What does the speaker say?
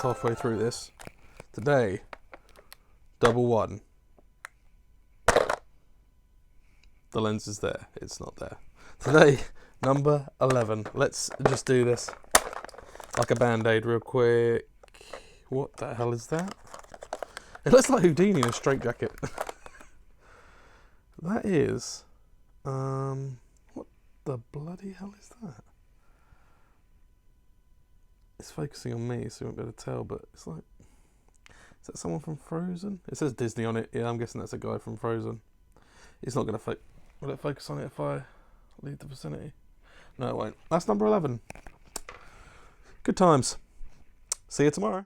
almost halfway through this. Today, double one. The lens is there. It's not there. Today, number 11. Let's just do this like a band-aid real quick. What the hell is that? It looks like Houdini in a straitjacket. That is... what the bloody hell is that? It's focusing on me, so you won't be able to tell, but it's like... Is that someone from Frozen? It says Disney on it. Yeah, I'm guessing that's a guy from Frozen. It's not going to focus. Will it focus on it if I leave the vicinity? No, it won't. That's number 11. Good times. See you tomorrow.